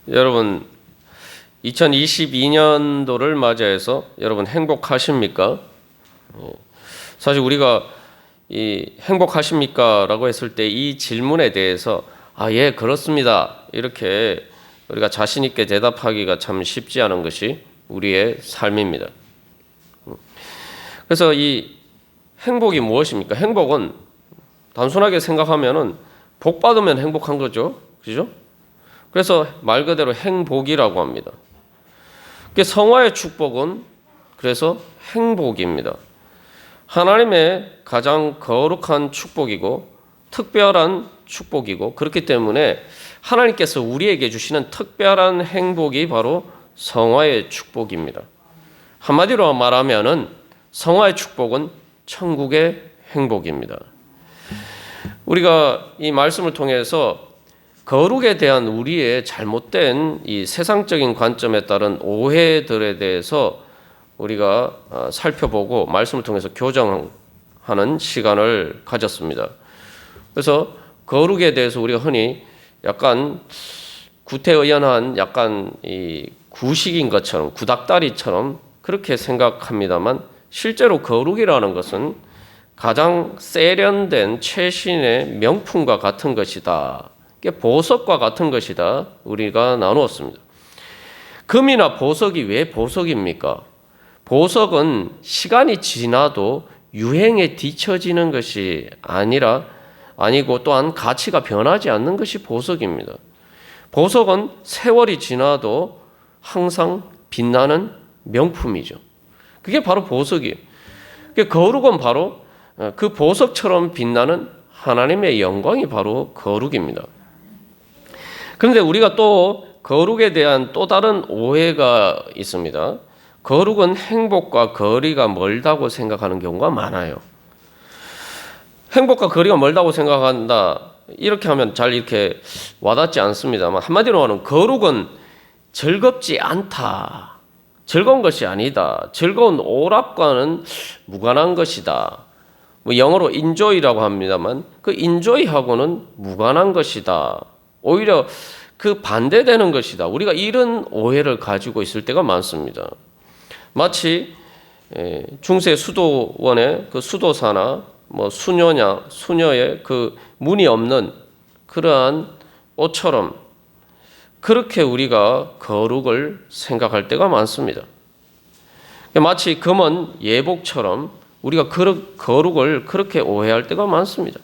여러분 2022년도를 맞이해서 여러분 행복하십니까? 사실 우리가 이 행복하십니까? 라고 했을 때 이 질문에 대해서 예, 그렇습니다. 이렇게 우리가 자신 있게 대답하기가 참 쉽지 않은 것이 우리의 삶입니다. 그래서 이 행복이 무엇입니까? 행복은 단순하게 생각하면은 복 받으면 행복한 거죠. 그죠? 그래서 말 그대로 행복이라고 합니다. 성화의 축복은 그래서 행복입니다. 하나님의 가장 거룩한 축복이고 특별한 축복이고, 그렇기 때문에 하나님께서 우리에게 주시는 특별한 행복이 바로 성화의 축복입니다. 한마디로 말하면은 성화의 축복은 천국의 행복입니다. 우리가 이 말씀을 통해서 거룩에 대한 우리의 잘못된 이 세상적인 관점에 따른 오해들에 대해서 우리가 살펴보고 말씀을 통해서 교정하는 시간을 가졌습니다. 그래서 거룩에 대해서 우리가 흔히 약간 구태의연한 약간 이 구식인 것처럼, 구닥다리처럼 그렇게 생각합니다만, 실제로 거룩이라는 것은 가장 세련된 최신의 명품과 같은 것이다. 보석과 같은 것이다. 우리가 나누었습니다. 금이나 보석이 왜 보석입니까? 보석은 시간이 지나도 유행에 뒤처지는 것이 아니고 또한 가치가 변하지 않는 것이 보석입니다. 보석은 세월이 지나도 항상 빛나는 명품이죠. 그게 바로 보석이에요. 거룩은 바로 그 보석처럼 빛나는 하나님의 영광이 바로 거룩입니다. 그런데 우리가 또 거룩에 대한 또 다른 오해가 있습니다. 거룩은 행복과 거리가 멀다고 생각하는 경우가 많아요. 행복과 거리가 멀다고 생각한다, 이렇게 하면 잘 이렇게 와닿지 않습니다만, 한마디로 하면 거룩은 즐겁지 않다, 즐거운 것이 아니다, 즐거운 오락과는 무관한 것이다. 영어로 enjoy라고 합니다만 그 enjoy하고는 무관한 것이다. 오히려 그 반대되는 것이다. 우리가 이런 오해를 가지고 있을 때가 많습니다. 마치 중세 수도원의 그 수도사나 수녀의 그 무늬 없는 그러한 옷처럼 그렇게 우리가 거룩을 생각할 때가 많습니다. 마치 금은 예복처럼 우리가 거룩을 그렇게 오해할 때가 많습니다.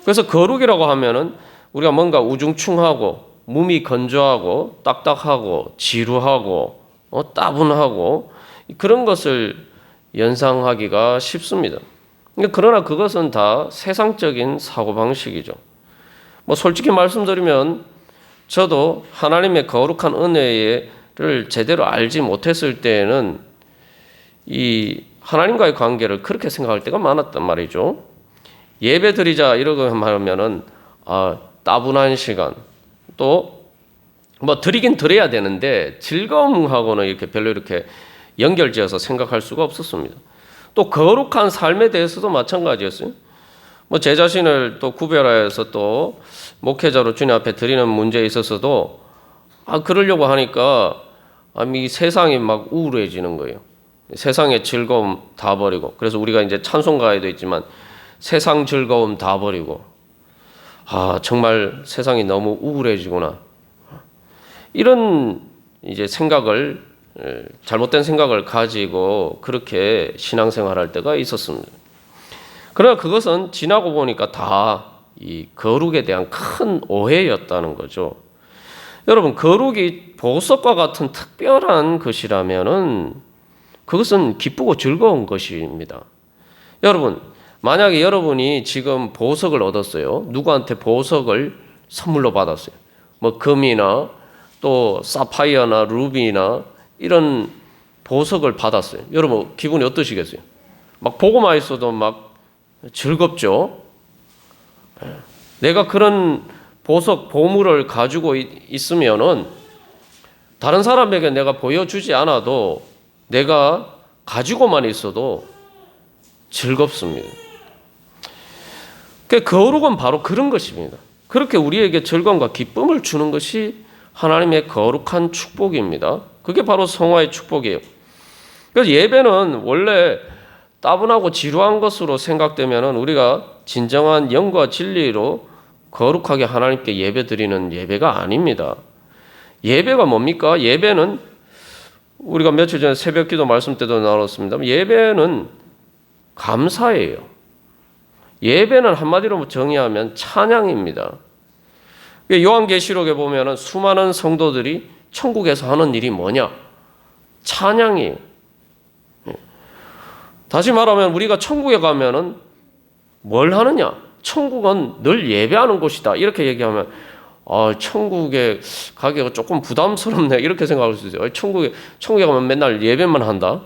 그래서 거룩이라고 하면은 우리가 뭔가 우중충하고 몸이 건조하고 딱딱하고 지루하고 따분하고 그런 것을 연상하기가 쉽습니다. 그러나 그것은 다 세상적인 사고방식이죠. 솔직히 말씀드리면 저도 하나님의 거룩한 은혜를 제대로 알지 못했을 때에는 이 하나님과의 관계를 그렇게 생각할 때가 많았단 말이죠. 예배 드리자 이러고 하면은 따분한 시간, 또 드리긴 드려야 되는데 즐거움하고는 이렇게 별로 이렇게 연결지어서 생각할 수가 없었습니다. 또 거룩한 삶에 대해서도 마찬가지였어요. 제 자신을 또 구별하여서 또 목회자로 주님 앞에 드리는 문제에 있어서도 그러려고 하니까 이 세상이 막 우울해지는 거예요. 세상의 즐거움 다 버리고, 그래서 우리가 이제 찬송가에도 있지만 세상 즐거움 다 버리고, 정말 세상이 너무 우울해지구나, 이런 이제 잘못된 생각을 가지고 그렇게 신앙생활할 때가 있었습니다. 그러나 그것은 지나고 보니까 다 이 거룩에 대한 큰 오해였다는 거죠. 여러분, 거룩이 보석과 같은 특별한 것이라면은 그것은 기쁘고 즐거운 것입니다. 여러분, 만약에 여러분이 지금 보석을 얻었어요. 누구한테 보석을 선물로 받았어요. 금이나 또 사파이어나 루비나 이런 보석을 받았어요. 여러분, 기분이 어떠시겠어요? 보고만 있어도 즐겁죠? 내가 그런 보물을 가지고 있으면은 다른 사람에게 내가 보여주지 않아도 내가 가지고만 있어도 즐겁습니다. 거룩은 바로 그런 것입니다. 그렇게 우리에게 즐거움과 기쁨을 주는 것이 하나님의 거룩한 축복입니다. 그게 바로 성화의 축복이에요. 그래서 예배는 원래 따분하고 지루한 것으로 생각되면 우리가 진정한 영과 진리로 거룩하게 하나님께 예배 드리는 예배가 아닙니다. 예배가 뭡니까? 예배는 우리가 며칠 전에 새벽 기도 말씀 때도 나눴습니다. 예배는 감사예요. 예배는 한마디로 정의하면 찬양입니다. 요한계시록에 보면 수많은 성도들이 천국에서 하는 일이 뭐냐? 찬양이에요. 다시 말하면 우리가 천국에 가면은 뭘 하느냐? 천국은 늘 예배하는 곳이다. 이렇게 얘기하면 천국에 가기가 조금 부담스럽네. 이렇게 생각할 수 있어요. 천국에 가면 맨날 예배만 한다.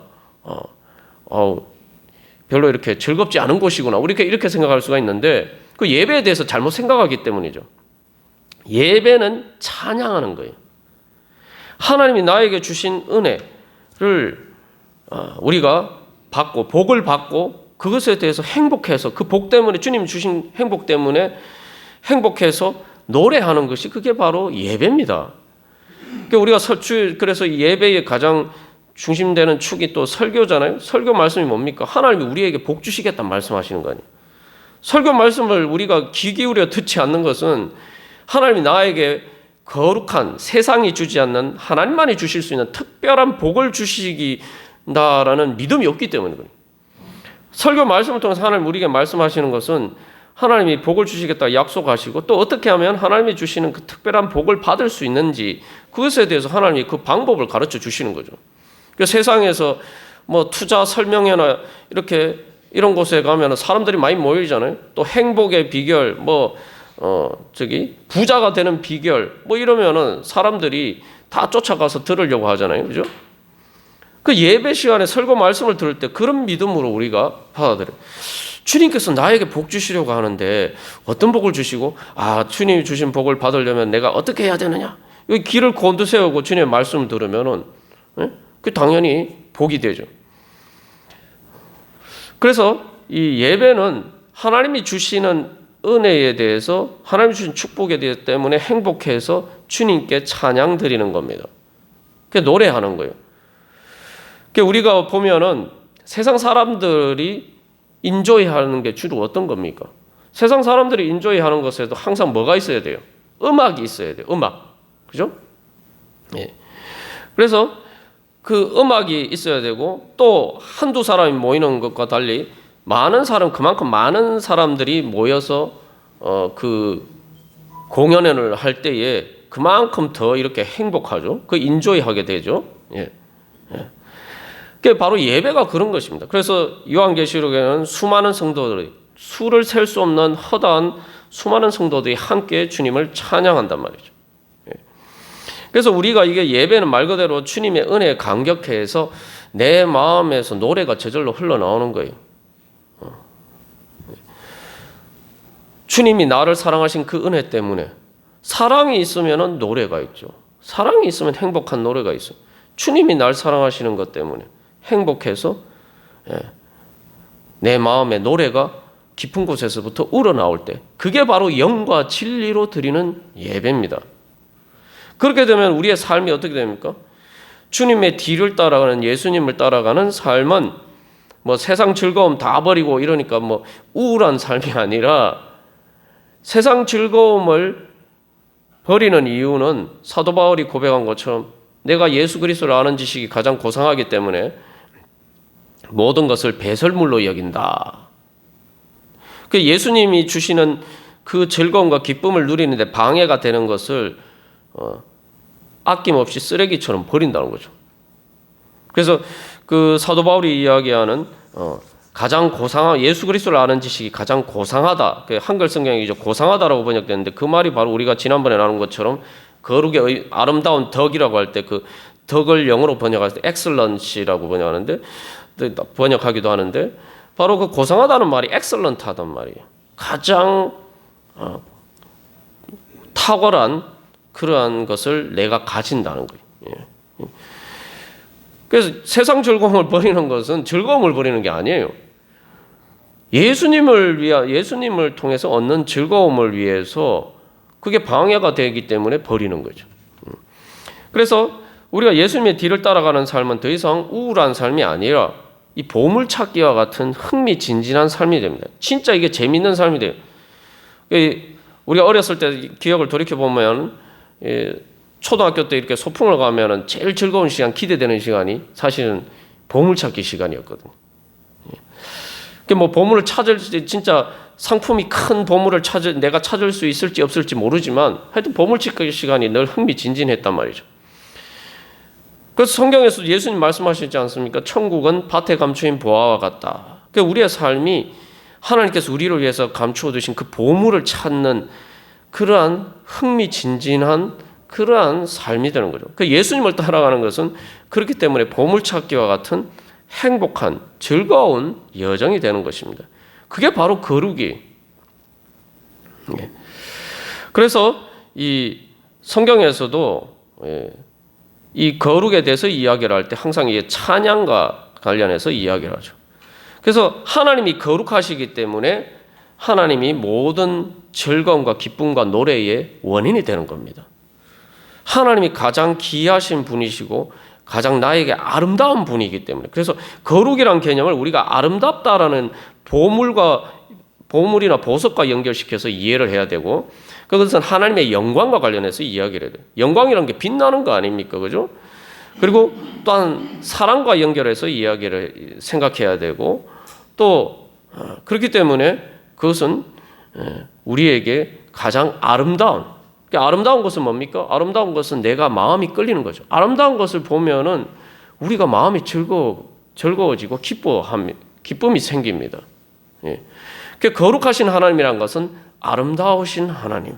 별로 이렇게 즐겁지 않은 곳이구나. 이렇게 생각할 수가 있는데 그 예배에 대해서 잘못 생각하기 때문이죠. 예배는 찬양하는 거예요. 하나님이 나에게 주신 은혜를 우리가 받고 복을 받고 그것에 대해서 행복해서 그 복 때문에 주님 주신 행복 때문에 행복해서 노래하는 것이 그게 바로 예배입니다. 우리가 그래서 예배의 가장 중심되는 축이 또 설교잖아요. 설교 말씀이 뭡니까? 하나님이 우리에게 복 주시겠다는 말씀하시는 거 아니에요. 설교 말씀을 우리가 귀 기울여 듣지 않는 것은 하나님이 나에게 거룩한 세상이 주지 않는 하나님만이 주실 수 있는 특별한 복을 주시긴다라는 믿음이 없기 때문에 그래요. 설교 말씀을 통해서 하나님 우리에게 말씀하시는 것은 하나님이 복을 주시겠다 약속하시고 또 어떻게 하면 하나님이 주시는 그 특별한 복을 받을 수 있는지 그것에 대해서 하나님이 그 방법을 가르쳐 주시는 거죠. 그 세상에서 뭐 투자 설명회나 이런 곳에 가면 사람들이 많이 모이잖아요. 또 행복의 비결, 부자가 되는 비결, 이러면은 사람들이 다 쫓아가서 들으려고 하잖아요. 그죠? 그 예배 시간에 설교 말씀을 들을 때 그런 믿음으로 우리가 받아들여요. 주님께서 나에게 복 주시려고 하는데 어떤 복을 주시고, 주님이 주신 복을 받으려면 내가 어떻게 해야 되느냐? 여기 길을 곤두세우고 주님의 말씀을 들으면은, 그 당연히 복이 되죠. 그래서 이 예배는 하나님이 주시는 은혜에 대해서 하나님이 주신 축복에 대해 때문에 행복해서 주님께 찬양 드리는 겁니다. 그게 노래하는 거예요. 우리가 보면은 세상 사람들이 인조이하는 게 주로 어떤 겁니까? 세상 사람들이 인조이하는 것에도 항상 뭐가 있어야 돼요? 음악이 있어야 돼요. 음악. 그죠? 예. 그래서 그 음악이 있어야 되고 또 한두 사람이 모이는 것과 달리 그만큼 많은 사람들이 모여서 그 공연을 할 때에 그만큼 더 이렇게 행복하죠. 그 인조이하게 되죠. 예. 그게 바로 예배가 그런 것입니다. 그래서 요한계시록에는 수많은 성도들이 수를 셀 수 없는 허다한 수많은 성도들이 함께 주님을 찬양한단 말이죠. 그래서 우리가 이게 예배는 말 그대로 주님의 은혜에 감격해서 내 마음에서 노래가 저절로 흘러나오는 거예요. 주님이 나를 사랑하신 그 은혜 때문에 사랑이 있으면 노래가 있죠. 사랑이 있으면 행복한 노래가 있어요. 주님이 날 사랑하시는 것 때문에 행복해서 내 마음의 노래가 깊은 곳에서부터 우러나올 때 그게 바로 영과 진리로 드리는 예배입니다. 그렇게 되면 우리의 삶이 어떻게 됩니까? 주님의 뒤를 따라가는 예수님을 따라가는 삶은 세상 즐거움 다 버리고 이러니까 우울한 삶이 아니라 세상 즐거움을 버리는 이유는 사도 바울이 고백한 것처럼 내가 예수 그리스도를 아는 지식이 가장 고상하기 때문에 모든 것을 배설물로 여긴다. 예수님이 주시는 그 즐거움과 기쁨을 누리는데 방해가 되는 것을 아낌없이 쓰레기처럼 버린다는 거죠. 그래서 그 사도 바울이 이야기하는 가장 고상한 예수 그리스도를 아는 지식이 가장 고상하다. 한글 성경이죠. 고상하다라고 번역되는데 그 말이 바로 우리가 지난번에 나눈 것처럼 거룩의 아름다운 덕이라고 할 때 그 덕을 영어로 번역할 때 excellency라고 번역하기도 하는데 바로 그 고상하다는 말이 excellent하단 말이에요. 가장 탁월한 그러한 것을 내가 가진다는 거예요. 그래서 세상 즐거움을 버리는 것은 즐거움을 버리는 게 아니에요. 예수님을 통해서 얻는 즐거움을 위해서 그게 방해가 되기 때문에 버리는 거죠. 그래서 우리가 예수님의 뒤를 따라가는 삶은 더 이상 우울한 삶이 아니라 이 보물찾기와 같은 흥미진진한 삶이 됩니다. 진짜 이게 재밌는 삶이 돼요. 우리가 어렸을 때 기억을 돌이켜보면 초등학교 때 이렇게 소풍을 가면은 제일 즐거운 시간, 기대되는 시간이 사실은 보물찾기 시간이었거든요. 뭐 보물을 찾을 진짜 상품이 큰 보물을 내가 찾을 수 있을지 없을지 모르지만 하여튼 보물찾기 시간이 늘 흥미진진했단 말이죠. 그래서 성경에서 예수님 말씀하시지 않습니까? 천국은 밭에 감추인 보화와 같다. 그러니까 우리의 삶이 하나님께서 우리를 위해서 감추어 두신 그 보물을 찾는 그러한 흥미진진한 그러한 삶이 되는 거죠. 그 예수님을 따라가는 것은 그렇기 때문에 보물찾기와 같은 행복한 즐거운 여정이 되는 것입니다. 그게 바로 거룩이. 그래서 이 성경에서도 이 거룩에 대해서 이야기를 할 때 항상 이 찬양과 관련해서 이야기를 하죠. 그래서 하나님이 거룩하시기 때문에 하나님이 모든 즐거움과 기쁨과 노래의 원인이 되는 겁니다. 하나님이 가장 귀하신 분이시고 가장 나에게 아름다운 분이기 때문에, 그래서 거룩이란 개념을 우리가 아름답다라는 보물이나 보석과 연결시켜서 이해를 해야 되고, 그것은 하나님의 영광과 관련해서 이야기를 해야 돼요. 영광이라는 게 빛나는 거 아닙니까? 그죠? 그리고 또한 사랑과 연결해서 이야기를 생각해야 되고, 또 그렇기 때문에 그것은 우리에게 가장 아름다운 것은 뭡니까? 아름다운 것은 내가 마음이 끌리는 거죠. 아름다운 것을 보면은 우리가 마음이 즐거워지고 기쁨이 생깁니다. 예. 거룩하신 하나님이란 것은 아름다우신 하나님.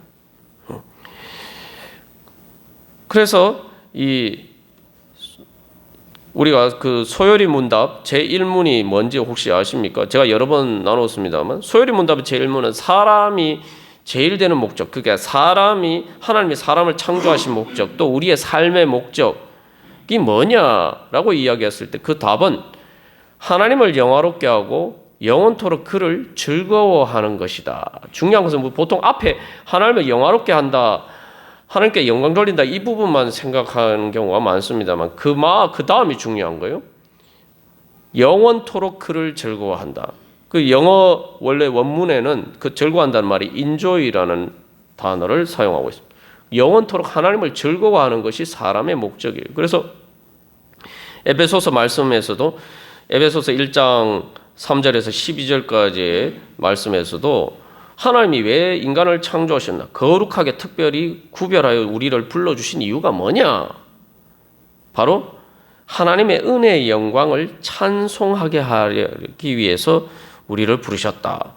그래서 우리가 그 소요리 문답 제1문이 뭔지 혹시 아십니까? 제가 여러 번 나눴습니다만, 소요리 문답의 제1문은 사람이 제일 되는 목적, 그게 하나님이 사람을 창조하신 목적, 또 우리의 삶의 목적이 뭐냐라고 이야기했을 때 그 답은 하나님을 영화롭게 하고 영원토록 그를 즐거워하는 것이다. 중요한 것은 보통 앞에 하나님을 영화롭게 한다, 하나님께 영광 돌린다, 이 부분만 생각하는 경우가 많습니다만 그 다음이 중요한 거예요. 영원토록 그를 즐거워한다. 그 영어 원래 원문에는 그 즐거워한다는 말이 enjoy라는 단어를 사용하고 있습니다. 영원토록 하나님을 즐거워하는 것이 사람의 목적이에요. 그래서 에베소서 말씀에서도 에베소서 1장 3절에서 12절까지의 말씀에서도 하나님이 왜 인간을 창조하셨나? 거룩하게 특별히 구별하여 우리를 불러주신 이유가 뭐냐? 바로 하나님의 은혜의 영광을 찬송하게 하기 위해서 우리를 부르셨다.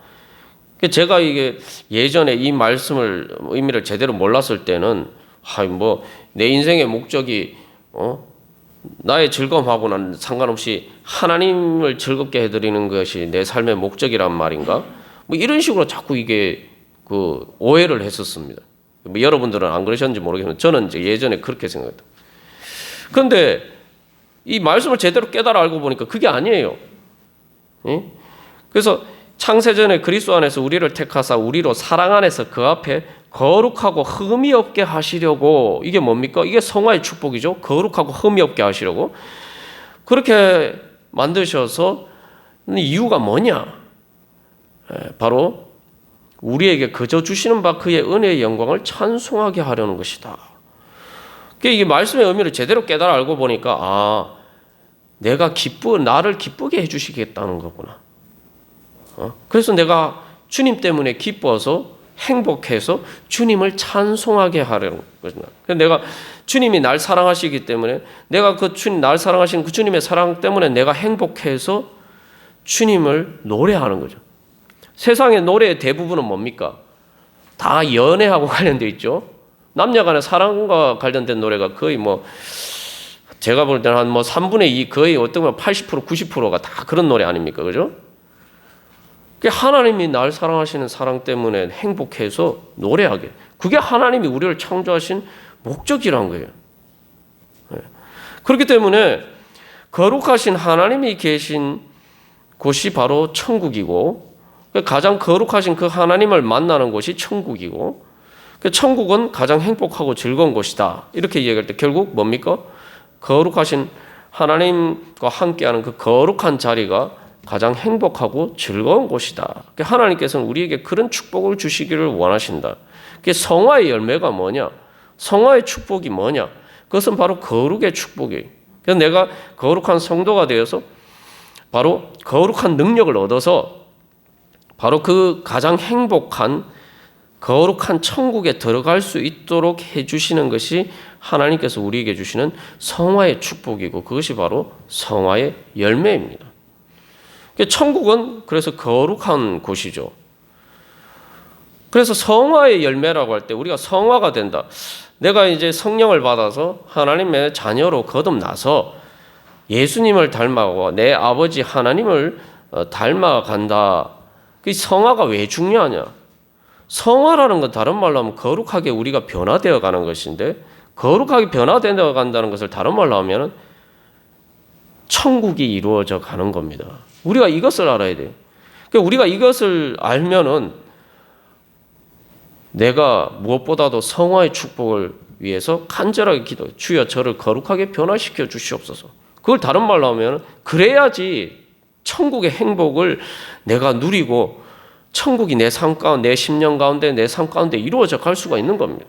제가 이게 예전에 이 말씀을 의미를 제대로 몰랐을 때는 내 인생의 목적이 나의 즐거움하고는 상관없이 하나님을 즐겁게 해드리는 것이 내 삶의 목적이란 말인가? 이런 식으로 자꾸 이게 오해를 했었습니다. 여러분들은 안 그러셨는지 모르겠지만 저는 이제 예전에 그렇게 생각했다. 그런데 이 말씀을 제대로 깨달아 알고 보니까 그게 아니에요. 그래서 창세전에 그리스도 안에서 우리를 택하사 우리로 사랑 안에서 그 앞에 거룩하고 흠이 없게 하시려고, 이게 뭡니까? 이게 성화의 축복이죠. 거룩하고 흠이 없게 하시려고 그렇게 만드셔서, 이유가 뭐냐? 바로 우리에게 거저 주시는 바 그의 은혜의 영광을 찬송하게 하려는 것이다. 이게 말씀의 의미를 제대로 깨달아 알고 보니까 나를 기쁘게 해주시겠다는 거구나. 그래서 내가 주님 때문에 기뻐서 행복해서 주님을 찬송하게 하려는 거구나. 내가 주님이 날 사랑하시기 때문에 내가 날 사랑하시는 그 주님의 사랑 때문에 내가 행복해서 주님을 노래하는 거죠. 세상의 노래의 대부분은 뭡니까? 다 연애하고 관련되어 있죠. 남녀 간의 사랑과 관련된 노래가 거의 제가 볼 때는 한 3분의 2, 거의 어떤 건 80%, 90%가 다 그런 노래 아닙니까? 그죠? 하나님이 날 사랑하시는 사랑 때문에 행복해서 노래하게. 그게 하나님이 우리를 창조하신 목적이란 거예요. 그렇기 때문에 거룩하신 하나님이 계신 곳이 바로 천국이고, 가장 거룩하신 그 하나님을 만나는 곳이 천국이고, 천국은 가장 행복하고 즐거운 곳이다. 이렇게 얘기할 때 결국 뭡니까? 거룩하신 하나님과 함께하는 그 거룩한 자리가 가장 행복하고 즐거운 곳이다. 하나님께서는 우리에게 그런 축복을 주시기를 원하신다. 성화의 열매가 뭐냐? 성화의 축복이 뭐냐? 그것은 바로 거룩의 축복이에요. 그래서 내가 거룩한 성도가 되어서 바로 거룩한 능력을 얻어서 바로 그 가장 행복한 거룩한 천국에 들어갈 수 있도록 해주시는 것이 하나님께서 우리에게 주시는 성화의 축복이고 그것이 바로 성화의 열매입니다. 천국은 그래서 거룩한 곳이죠. 그래서 성화의 열매라고 할 때 우리가 성화가 된다. 내가 이제 성령을 받아서 하나님의 자녀로 거듭나서 예수님을 닮아가고 내 아버지 하나님을 닮아간다. 그 성화가 왜 중요하냐? 성화라는 건 다른 말로 하면 거룩하게 우리가 변화되어 가는 것인데 거룩하게 변화되어 간다는 것을 다른 말로 하면 천국이 이루어져 가는 겁니다. 우리가 이것을 알아야 돼요. 그러니까 우리가 이것을 알면은 내가 무엇보다도 성화의 축복을 위해서 간절하게 기도해. 주여 저를 거룩하게 변화시켜 주시옵소서. 그걸 다른 말로 하면 그래야지 천국의 행복을 내가 누리고 천국이 내 삶 가운데, 내 심령 가운데, 내 삶 가운데 이루어져 갈 수가 있는 겁니다.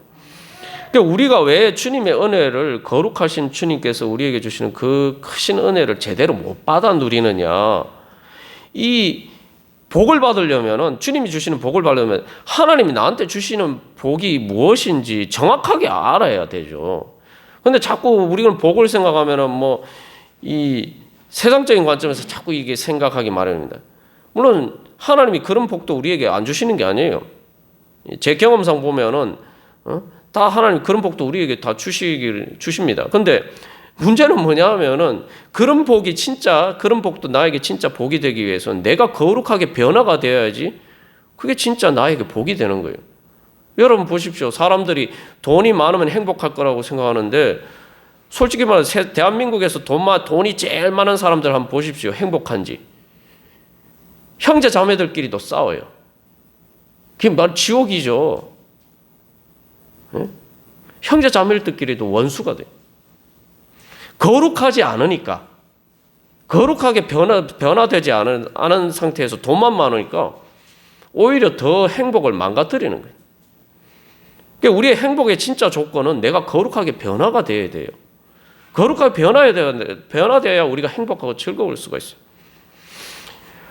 그러니까 우리가 왜 주님의 은혜를 거룩하신 주님께서 우리에게 주시는 그 크신 은혜를 제대로 못 받아 누리느냐. 이 복을 받으려면은 주님이 주시는 복을 받으려면 하나님이 나한테 주시는 복이 무엇인지 정확하게 알아야 되죠. 근데 자꾸 우리는 복을 생각하면은 뭐 이 세상적인 관점에서 자꾸 이게 생각하기 마련입니다. 물론 하나님이 그런 복도 우리에게 안 주시는 게 아니에요. 제 경험상 보면은 다 하나님 그런 복도 우리에게 다 주십니다. 근데 문제는 뭐냐 하면은 그런 복이 진짜 그런 복도 나에게 진짜 복이 되기 위해서는 내가 거룩하게 변화가 되어야지 그게 진짜 나에게 복이 되는 거예요. 여러분 보십시오. 사람들이 돈이 많으면 행복할 거라고 생각하는데 솔직히 말해서 대한민국에서 돈이 제일 많은 사람들 한번 보십시오. 행복한지. 형제 자매들끼리도 싸워요. 그게 말 지옥이죠. 형제 자매들끼리도 원수가 돼요. 거룩하지 않으니까 거룩하게 변화되지 않은 상태에서 돈만 많으니까 오히려 더 행복을 망가뜨리는 거예요. 그러니까 우리의 행복의 진짜 조건은 내가 거룩하게 변화가 돼야 돼요. 거룩하게 변화되어야 우리가 행복하고 즐거울 수가 있어요.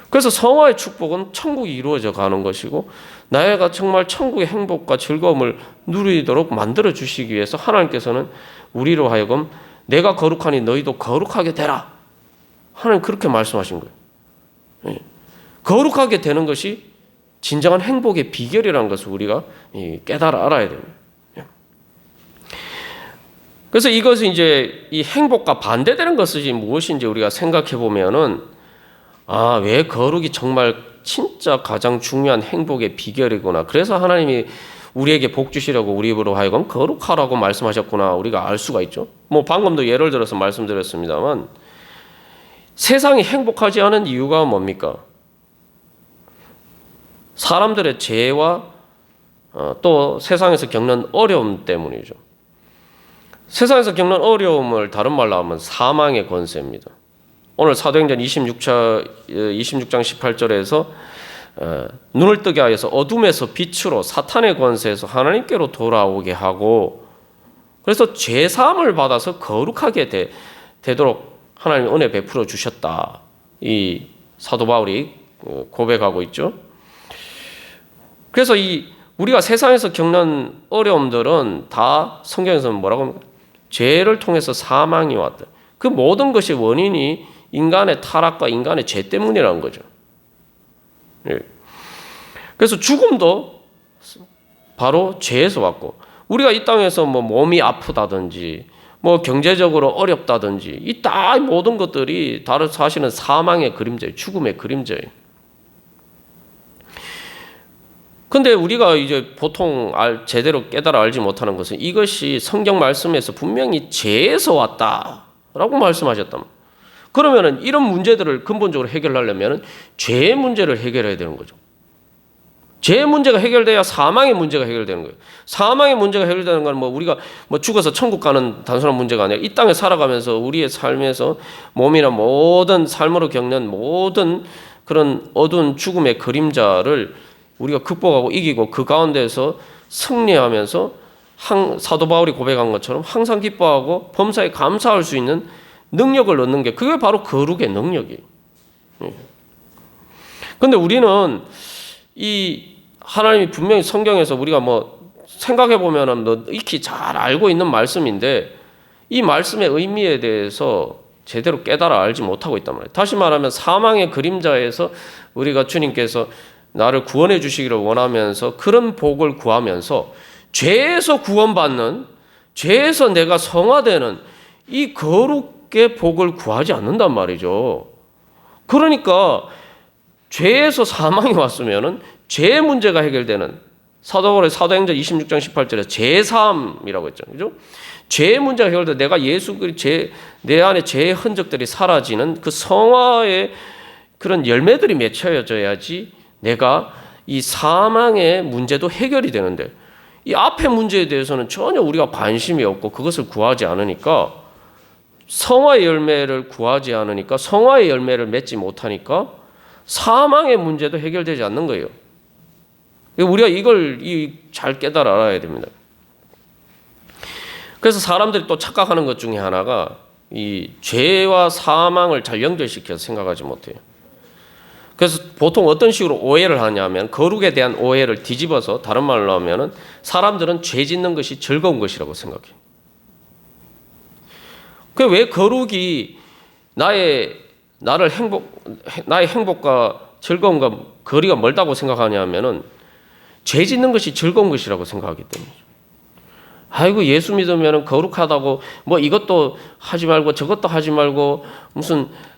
그래서 성화의 축복은 천국이 이루어져 가는 것이고 나가 정말 천국의 행복과 즐거움을 누리도록 만들어 주시기 위해서 하나님께서는 우리로 하여금 내가 거룩하니 너희도 거룩하게 되라. 하나님 그렇게 말씀하신 거예요. 거룩하게 되는 것이 진정한 행복의 비결이라는 것을 우리가 깨달아 알아야 됩니다. 그래서 이것은 이제 이 행복과 반대되는 것이 무엇인지 우리가 생각해 보면은 왜 거룩이 정말 진짜 가장 중요한 행복의 비결이구나. 그래서 하나님이 우리에게 복 주시려고 우리 입으로 하여금 거룩하라고 말씀하셨구나. 우리가 알 수가 있죠. 뭐 방금도 예를 들어서 말씀드렸습니다만 세상이 행복하지 않은 이유가 뭡니까? 사람들의 죄와 또 세상에서 겪는 어려움 때문이죠. 세상에서 겪는 어려움을 다른 말로 하면 사망의 권세입니다. 오늘 사도행전 26장 18절에서 눈을 뜨게 하여서 어둠에서 빛으로 사탄의 권세에서 하나님께로 돌아오게 하고 그래서 죄사함을 받아서 거룩하게 되도록 하나님이 은혜 베풀어 주셨다. 이 사도 바울이 고백하고 있죠. 그래서 우리가 세상에서 겪는 어려움들은 다 성경에서는 뭐라고 합니까? 죄를 통해서 사망이 왔다. 그 모든 것이 원인이 인간의 타락과 인간의 죄 때문이라는 거죠. 그래서 죽음도 바로 죄에서 왔고 우리가 이 땅에서 뭐 몸이 아프다든지 뭐 경제적으로 어렵다든지 이 모든 것들이 다른 사실은 사망의 그림자예요. 죽음의 그림자예요. 근데 우리가 이제 보통 제대로 깨달아 알지 못하는 것은 이것이 성경 말씀에서 분명히 죄에서 왔다라고 말씀하셨단 말이에요. 그러면은 이런 문제들을 근본적으로 해결하려면 죄의 문제를 해결해야 되는 거죠. 죄의 문제가 해결돼야 사망의 문제가 해결되는 거예요. 사망의 문제가 해결되는 건 우리가 죽어서 천국 가는 단순한 문제가 아니라 이 땅에 살아가면서 우리의 삶에서 몸이나 모든 삶으로 겪는 모든 그런 어두운 죽음의 그림자를 우리가 극복하고 이기고 그 가운데서 승리하면서 사도 바울이 고백한 것처럼 항상 기뻐하고 범사에 감사할 수 있는 능력을 얻는 게 그게 바로 거룩의 능력이에요. 그런데 우리는 이 하나님이 분명히 성경에서 우리가 생각해 보면은 익히 잘 알고 있는 말씀인데 이 말씀의 의미에 대해서 제대로 깨달아 알지 못하고 있단 말이에요. 다시 말하면 사망의 그림자에서 우리가 주님께서 나를 구원해 주시기를 원하면서 그런 복을 구하면서 죄에서 구원받는, 죄에서 내가 성화되는 이 거룩의 복을 구하지 않는단 말이죠. 그러니까 죄에서 사망이 왔으면은 죄의 문제가 해결되는, 사도 바울의 사도행전 26장 18절에 죄사함이라고 했죠. 그죠? 죄의 문제가 해결돼 내가 내 안에 죄의 흔적들이 사라지는 그 성화의 그런 열매들이 맺혀져야지 내가 이 사망의 문제도 해결이 되는데 이 앞의 문제에 대해서는 전혀 우리가 관심이 없고 그것을 구하지 않으니까 성화의 열매를 구하지 않으니까 성화의 열매를 맺지 못하니까 사망의 문제도 해결되지 않는 거예요. 우리가 이걸 잘 깨달아 알아야 됩니다. 그래서 사람들이 또 착각하는 것 중에 하나가 이 죄와 사망을 잘 연결시켜서 생각하지 못해요. 그래서 보통 어떤 식으로 오해를 하냐면 거룩에 대한 오해를 뒤집어서 다른 말로 하면은 사람들은 죄 짓는 것이 즐거운 것이라고 생각해요. 왜 거룩이 나의 행복과 즐거움과 거리가 멀다고 생각하냐면은 죄 짓는 것이 즐거운 것이라고 생각하기 때문이죠. 아이고 예수 믿으면 거룩하다고 이것도 하지 말고 저것도 하지 말고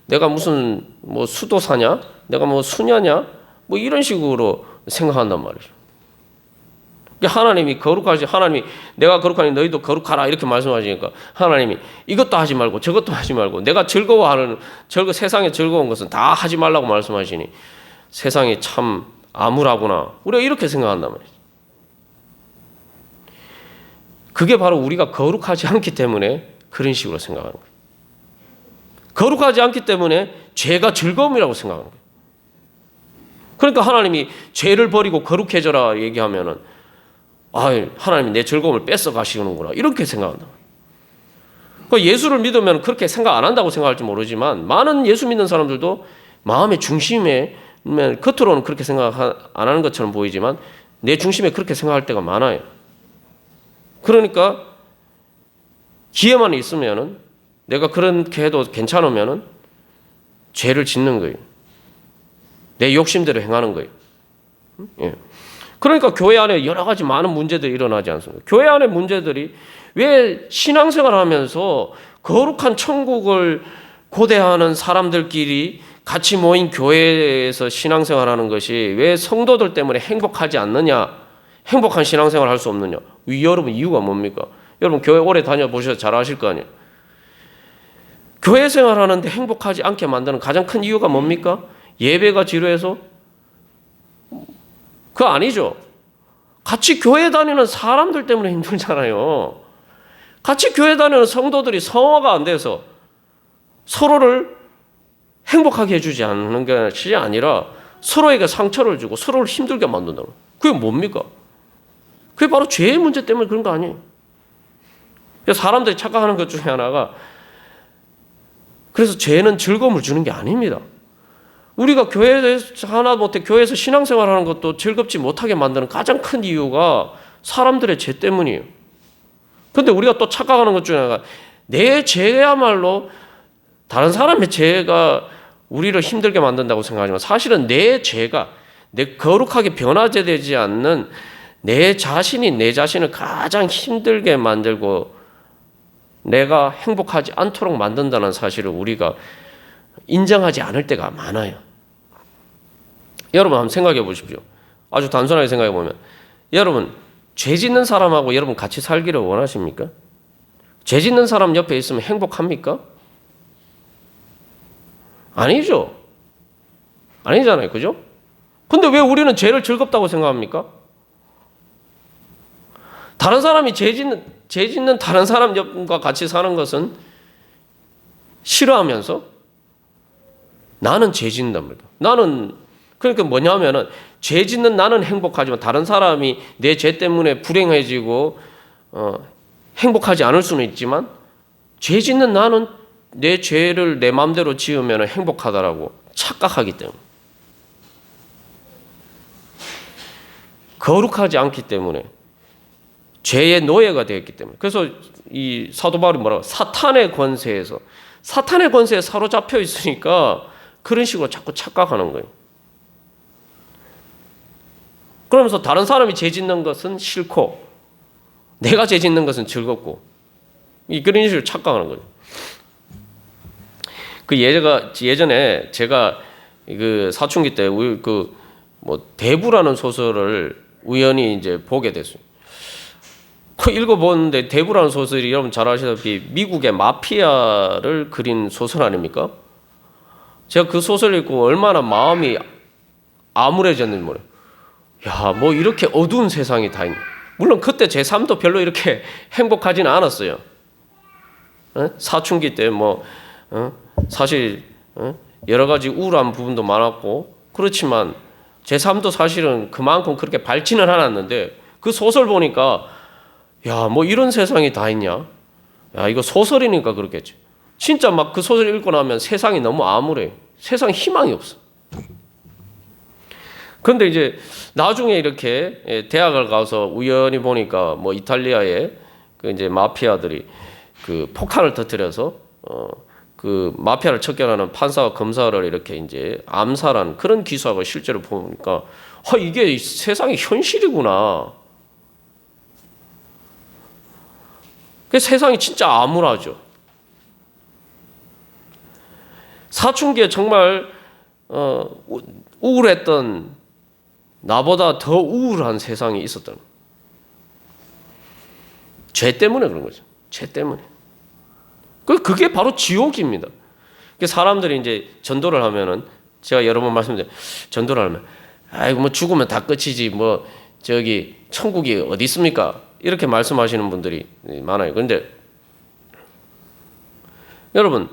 내가 무슨 수도사냐? 내가 수녀냐? 이런 식으로 생각한단 말이죠. 하나님이 내가 거룩하니 너희도 거룩하라 이렇게 말씀하시니까 하나님이 이것도 하지 말고 저것도 하지 말고 내가 즐거워하는 세상에 즐거운 것은 다 하지 말라고 말씀하시니 세상이 참 암울하구나. 우리가 이렇게 생각한단 말이죠. 그게 바로 우리가 거룩하지 않기 때문에 그런 식으로 생각하는 거예요. 거룩하지 않기 때문에 죄가 즐거움이라고 생각하는 거예요. 그러니까 하나님이 죄를 버리고 거룩해져라 얘기하면은 하나님이 내 즐거움을 뺏어 가시는구나 이렇게 생각한다. 그러니까 예수를 믿으면 그렇게 생각 안 한다고 생각할지 모르지만 많은 예수 믿는 사람들도 마음의 중심에 겉으로는 그렇게 생각 안 하는 것처럼 보이지만 내 중심에 그렇게 생각할 때가 많아요. 그러니까 기회만 있으면은 내가 그렇게 해도 괜찮으면은 죄를 짓는 거예요. 내 욕심대로 행하는 거예요. 예. 그러니까 교회 안에 여러 가지 많은 문제들이 일어나지 않습니까? 교회 안에 문제들이 왜 신앙생활 하면서 거룩한 천국을 고대하는 사람들끼리 같이 모인 교회에서 신앙생활 하는 것이 왜 성도들 때문에 행복하지 않느냐? 행복한 신앙생활 할 수 없느냐? 여러분 이유가 뭡니까? 여러분 교회 오래 다녀보셔서 잘 아실 거 아니에요. 교회 생활하는데 행복하지 않게 만드는 가장 큰 이유가 뭡니까? 예배가 지루해서? 그거 아니죠. 같이 교회 다니는 사람들 때문에 힘들잖아요. 같이 교회 다니는 성도들이 성화가 안 돼서 서로를 행복하게 해주지 않는 것이 아니라 서로에게 상처를 주고 서로를 힘들게 만든다는 거예요. 그게 뭡니까? 그게 바로 죄의 문제 때문에 그런 거 아니에요. 사람들이 착각하는 것 중에 하나가 그래서 죄는 즐거움을 주는 게 아닙니다. 우리가 교회에서 하다못해 교회에서 신앙생활하는 것도 즐겁지 못하게 만드는 가장 큰 이유가 사람들의 죄 때문이에요. 그런데 우리가 또 착각하는 것 중에 하나가 내 죄야말로 다른 사람의 죄가 우리를 힘들게 만든다고 생각하지만 사실은 내 죄가 내 거룩하게 변화되지 않는 내 자신이 내 자신을 가장 힘들게 만들고 내가 행복하지 않도록 만든다는 사실을 우리가 인정하지 않을 때가 많아요. 여러분 한번 생각해 보십시오. 아주 단순하게 생각해 보면 여러분 죄 짓는 사람하고 여러분 같이 살기를 원하십니까? 죄 짓는 사람 옆에 있으면 행복합니까? 아니죠. 아니잖아요. 그죠? 근데 왜 우리는 죄를 즐겁다고 생각합니까? 다른 사람이 죄 짓는 다른 사람과 같이 사는 것은 싫어하면서 나는 죄 짓는단 말이야. 나는 그러니까 뭐냐면은 죄 짓는 나는 행복하지만 다른 사람이 내 죄 때문에 불행해지고 행복하지 않을 수는 있지만 죄 짓는 나는 내 죄를 내 마음대로 지으면 행복하다라고 착각하기 때문에 거룩하지 않기 때문에 죄의 노예가 되었기 때문에 그래서 이 사도 바울이 뭐라고 사탄의 권세에 사로잡혀 있으니까 그런 식으로 자꾸 착각하는 거예요. 그러면서 다른 사람이 죄 짓는 것은 싫고 내가 죄 짓는 것은 즐겁고 그런 식으로 착각하는 거죠. 그 예전에 제가 그 사춘기 때 그 뭐 대부라는 소설을 우연히 이제 보게 됐어요. 그 읽어보는데 대부라는 소설이 여러분 잘 아시다시피 미국의 마피아를 그린 소설 아닙니까? 제가 그 소설 읽고 얼마나 마음이 암울해졌는지 모르겠어요. 야, 뭐 이렇게 어두운 세상이 다 있네. 물론 그때 제 삶도 별로 이렇게 행복하지는 않았어요. 사춘기 때 사실 여러 가지 우울한 부분도 많았고 그렇지만 제 삶도 사실은 그만큼 그렇게 밝지는 않았는데 그 소설 보니까 야, 뭐 이런 세상이 다 있냐? 야, 이거 소설이니까 그렇겠지. 진짜 막 그 소설 읽고 나면 세상이 너무 암울해요. 세상에 희망이 없어. 그런데 이제 나중에 이렇게 대학을 가서 우연히 보니까 뭐 이탈리아의 그 이제 마피아들이 그 폭탄을 터뜨려서 그 마피아를 척결하는 판사와 검사를 이렇게 이제 암살한 그런 기사가 실제로 보니까 이게 세상의 현실이구나. 그 세상이 진짜 암울하죠. 사춘기에 정말 우울했던 나보다 더 우울한 세상이 있었던 죄 때문에 그런 거죠. 죄 때문에. 그게 바로 지옥입니다. 사람들이 이제 전도를 하면은 제가 여러 번 말씀드린 전도를 하면 아이고 뭐 죽으면 다 끝이지 뭐 저기 천국이 어디 있습니까? 이렇게 말씀하시는 분들이 많아요. 그런데 여러분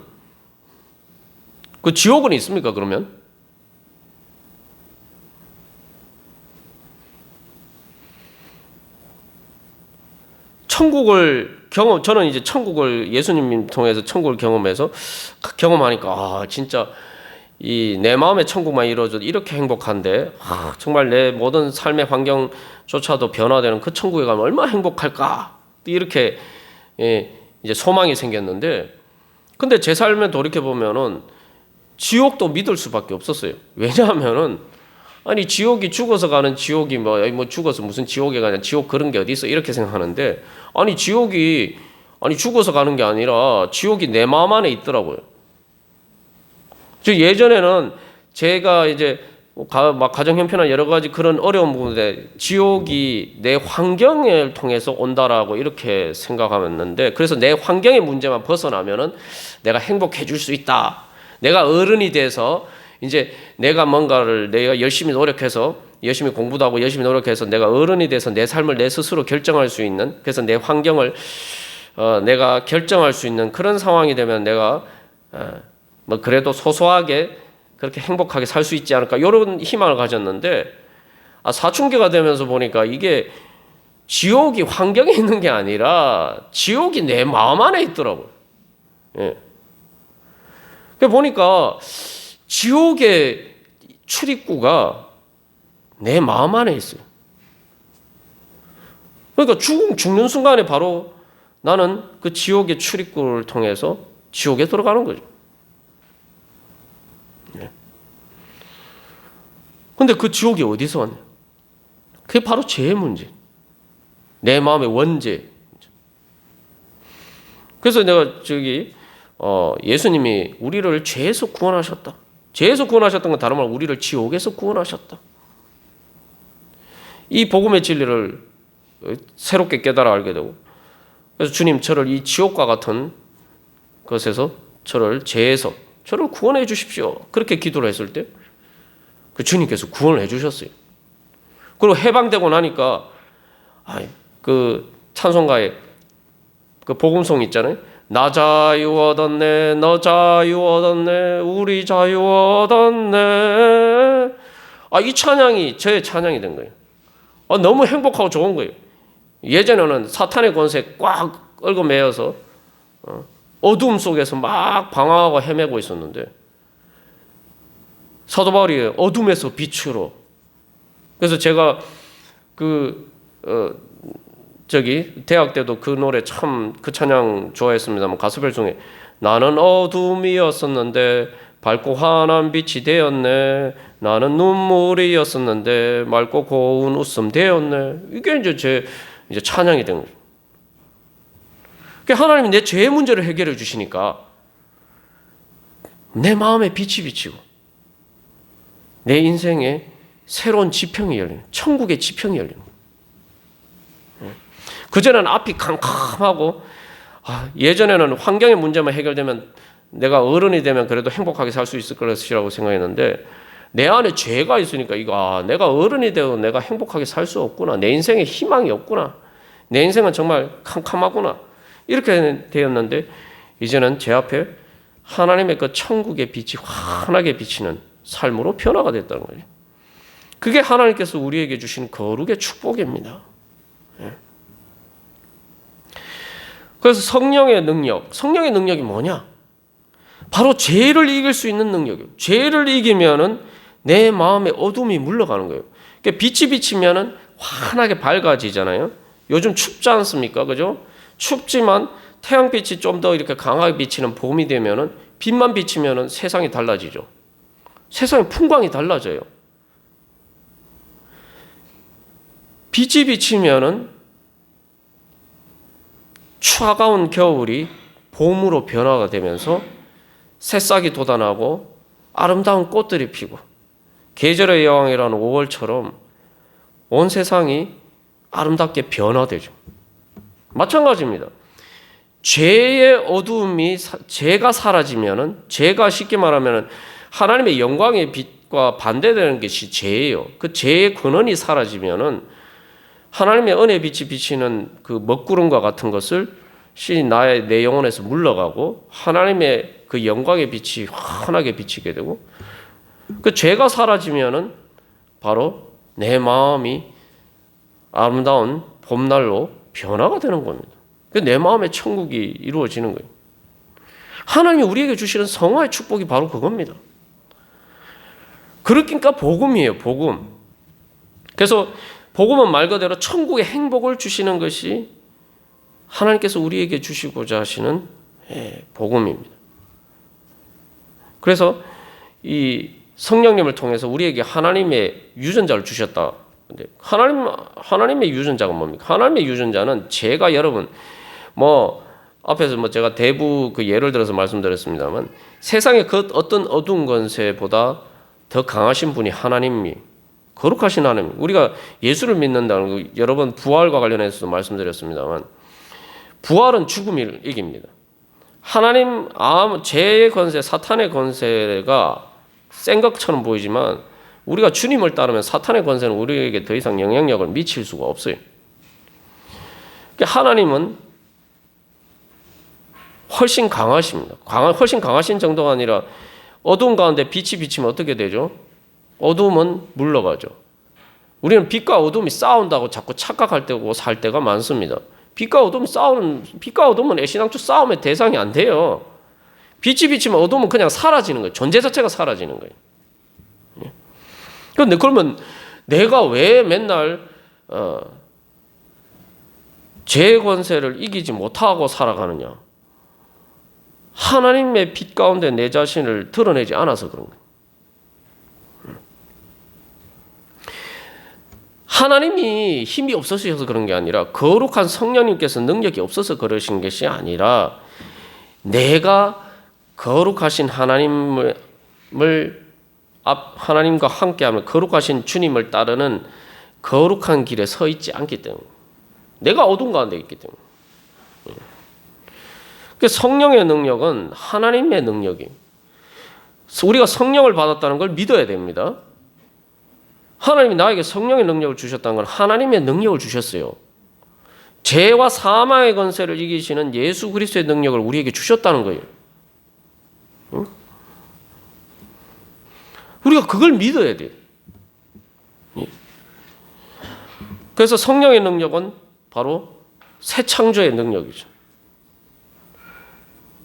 그 지옥은 있습니까? 그러면 저는 이제 천국을 예수님 통해서 천국을 경험하니까 진짜 이 내 마음의 천국만 이루어져도 이렇게 행복한데 정말 내 모든 삶의 환경조차도 변화되는 그 천국에 가면 얼마나 행복할까 이렇게 이제 소망이 생겼는데 근데 제 삶에 돌이켜 보면은 지옥도 믿을 수밖에 없었어요. 왜냐하면은 아니 지옥이 죽어서 가는 지옥이 뭐 죽어서 무슨 지옥에 가냐 지옥 그런 게 어디 있어 이렇게 생각하는데 아니 지옥이 죽어서 가는 게 아니라 지옥이 내 마음 안에 있더라고요. 예전에는 제가 이제 막 가정 형편이나 여러 가지 그런 어려운 부분에 지옥이 내 환경을 통해서 온다라고 이렇게 생각하였는데 그래서 내 환경의 문제만 벗어나면은 내가 행복해질 수 있다. 내가 어른이 돼서 이제 내가 열심히 노력해서 열심히 공부도 하고 열심히 노력해서 내가 어른이 돼서 내 삶을 내 스스로 결정할 수 있는 그래서 내 환경을 내가 결정할 수 있는 그런 상황이 되면 내가 뭐 그래도 소소하게 그렇게 행복하게 살 수 있지 않을까 이런 희망을 가졌는데 사춘기가 되면서 보니까 이게 지옥이 환경에 있는 게 아니라 지옥이 내 마음 안에 있더라고요. 예. 보니까 지옥의 출입구가 내 마음 안에 있어요. 그러니까 죽는 순간에 바로 나는 그 지옥의 출입구를 통해서 지옥에 들어가는 거죠. 근데 그 지옥이 어디서 왔냐? 그게 바로 죄의 문제. 내 마음의 원죄. 그래서 내가 예수님이 우리를 죄에서 구원하셨다. 죄에서 구원하셨던 건 다른 말로 우리를 지옥에서 구원하셨다. 이 복음의 진리를 새롭게 깨달아 알게 되고 그래서 주님 저를 이 지옥과 같은 것에서 죄에서 저를 구원해 주십시오. 그렇게 기도를 했을 때 그 주님께서 구원을 해주셨어요. 그리고 해방되고 나니까 그 찬송가에 그 복음송 있잖아요. 나 자유 얻었네, 너 자유 얻었네, 우리 자유 얻었네. 이 찬양이 저의 찬양이 된 거예요. 너무 행복하고 좋은 거예요. 예전에는 사탄의 권세에 꽉 얽어매여서 어두움 속에서 막 방황하고 헤매고 있었는데 사도 바울이 어둠에서 빛으로. 그래서 제가 대학 때도 그 노래 참 그 찬양 좋아했습니다만 가스펠 중에 나는 어둠이었었는데 밝고 환한 빛이 되었네. 나는 눈물이었었는데 맑고 고운 웃음 되었네. 이게 이제 찬양이 된 거예요. 하나님이 내 죄의 문제를 해결해 주시니까 내 마음에 빛이 비치고 내 인생에 새로운 지평이 열리는, 천국의 지평이 열리는 거예요. 그전에는 앞이 캄캄하고 예전에는 환경의 문제만 해결되면 내가 어른이 되면 그래도 행복하게 살 수 있을 것이라고 생각했는데 내 안에 죄가 있으니까 내가 어른이 되어 내가 행복하게 살 수 없구나. 내 인생에 희망이 없구나. 내 인생은 정말 캄캄하구나. 이렇게 되었는데 이제는 제 앞에 하나님의 그 천국의 빛이 환하게 비치는 삶으로 변화가 됐다는 거예요. 그게 하나님께서 우리에게 주신 거룩의 축복입니다. 그래서 성령의 능력이 뭐냐? 바로 죄를 이길 수 있는 능력이에요. 죄를 이기면은 내 마음의 어둠이 물러가는 거예요. 그러니까 빛이 비치면은 환하게 밝아지잖아요. 요즘 춥지 않습니까? 그죠? 춥지만 태양빛이 좀 더 이렇게 강하게 비치는 봄이 되면은 빛만 비치면은 세상이 달라지죠. 세상의 풍광이 달라져요. 빛이 비치면은 차가운 겨울이 봄으로 변화가 되면서 새싹이 돋아나고 아름다운 꽃들이 피고 계절의 여왕이라는 5월처럼 온 세상이 아름답게 변화되죠. 마찬가지입니다. 죄의 어두움이 죄가 사라지면은 죄가 쉽게 말하면은 하나님의 영광의 빛과 반대되는 것이 죄예요. 그 죄의 근원이 사라지면은 하나님의 은혜 빛이 비치는 그 먹구름과 같은 것을 내 영혼에서 물러가고 하나님의 그 영광의 빛이 환하게 비치게 되고 그 죄가 사라지면은 바로 내 마음이 아름다운 봄날로 변화가 되는 겁니다. 내 마음의 천국이 이루어지는 거예요. 하나님이 우리에게 주시는 성화의 축복이 바로 그겁니다. 그러니까 복음이에요. 복음. 그래서 복음은 말 그대로 천국의 행복을 주시는 것이 하나님께서 우리에게 주시고자 하시는 복음입니다. 그래서 이 성령님을 통해서 우리에게 하나님의 유전자를 주셨다. 근데 하나님의 유전자가 뭡니까? 하나님의 유전자는 제가 여러분 앞에서 제가 대부 그 예를 들어서 말씀드렸습니다만 세상의 그 어떤 어두운 권세보다 더 강하신 분이 하나님이 거룩하신 하나님. 우리가 예수를 믿는다는 거 여러 번 부활과 관련해서도 말씀드렸습니다만 부활은 죽음을 이깁니다. 하나님 죄의 권세, 사탄의 권세가 센 것처럼 보이지만 우리가 주님을 따르면 사탄의 권세는 우리에게 더 이상 영향력을 미칠 수가 없어요. 하나님은 훨씬 강하십니다. 훨씬 강하신 정도가 아니라 어두운 가운데 빛이 비치면 어떻게 되죠? 어두움은 물러가죠. 우리는 빛과 어둠이 싸운다고 자꾸 착각할 때고 살 때가 많습니다. 빛과 어둠은 애시당초 싸움의 대상이 안 돼요. 빛이 비치면 어둠은 그냥 사라지는 거예요. 존재 자체가 사라지는 거예요. 그런데 그러면 내가 왜 맨날 죄의 권세를 이기지 못하고 살아가느냐? 하나님의 빛 가운데 내 자신을 드러내지 않아서 그런 거예요. 하나님이 힘이 없어서 그런 게 아니라 거룩한 성령님께서 능력이 없어서 그러신 것이 아니라 내가 거룩하신 하나님과 함께하면 거룩하신 주님을 따르는 거룩한 길에 서 있지 않기 때문에 내가 어두운 가운데 있기 때문에 성령의 능력은 하나님의 능력이에요. 우리가 성령을 받았다는 걸 믿어야 됩니다. 하나님이 나에게 성령의 능력을 주셨다는 건 하나님의 능력을 주셨어요. 죄와 사망의 권세를 이기시는 예수 그리스도의 능력을 우리에게 주셨다는 거예요. 응? 우리가 그걸 믿어야 돼요. 그래서 성령의 능력은 바로 새 창조의 능력이죠.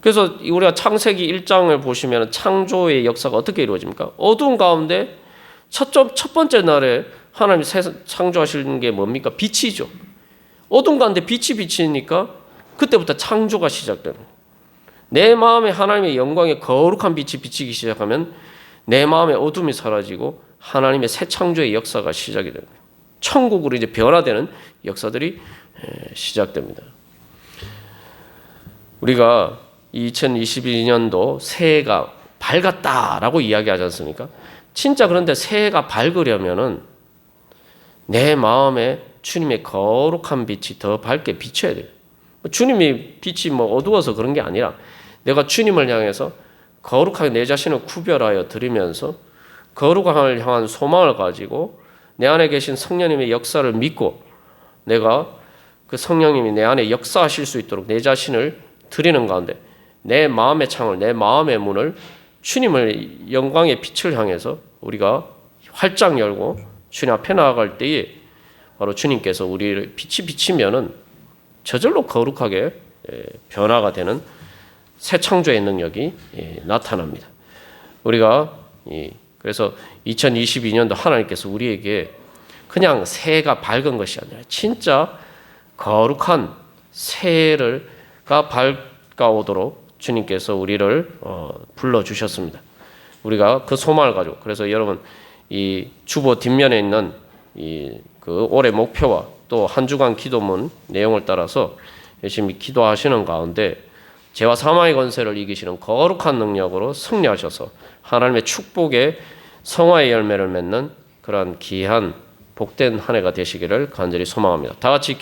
그래서 우리가 창세기 1장을 보시면 창조의 역사가 어떻게 이루어집니까? 어두운 가운데 첫 번째 날에 하나님이 새 창조하시는 게 뭡니까? 빛이죠. 어두운 가운데 빛이 비치니까 그때부터 창조가 시작되는 거예요. 내 마음에 하나님의 영광의 거룩한 빛이 비치기 시작하면 내 마음의 어둠이 사라지고 하나님의 새 창조의 역사가 시작이 됩니다. 천국으로 이제 변화되는 역사들이 시작됩니다. 우리가 2022년도 새해가 밝았다라고 이야기하지 않습니까? 진짜 그런데 새해가 밝으려면은 내 마음에 주님의 거룩한 빛이 더 밝게 비춰야 돼요. 주님이 빛이 어두워서 그런 게 아니라 내가 주님을 향해서 거룩하게 내 자신을 구별하여 드리면서 거룩함을 향한 소망을 가지고 내 안에 계신 성령님의 역사를 믿고 내가 그 성령님이 내 안에 역사하실 수 있도록 내 자신을 드리는 가운데 내 마음의 창을, 내 마음의 문을 주님의 영광의 빛을 향해서 우리가 활짝 열고 주님 앞에 나아갈 때에 바로 주님께서 우리를 빛이 비치면은 저절로 거룩하게 변화가 되는 새 창조의 능력이 나타납니다. 우리가 그래서 2022년도 하나님께서 우리에게 그냥 새해가 밝은 것이 아니라 진짜 거룩한 새해가 밝아오도록 주님께서 우리를 불러주셨습니다. 우리가 그 소망을 가지고 그래서 여러분 이 주보 뒷면에 있는 그 올해 목표와 또 한 주간 기도문 내용을 따라서 열심히 기도하시는 가운데 죄와 사망의 권세를 이기시는 거룩한 능력으로 승리하셔서 하나님의 축복의 성화의 열매를 맺는 그러한 귀한 복된 한 해가 되시기를 간절히 소망합니다. 다 같이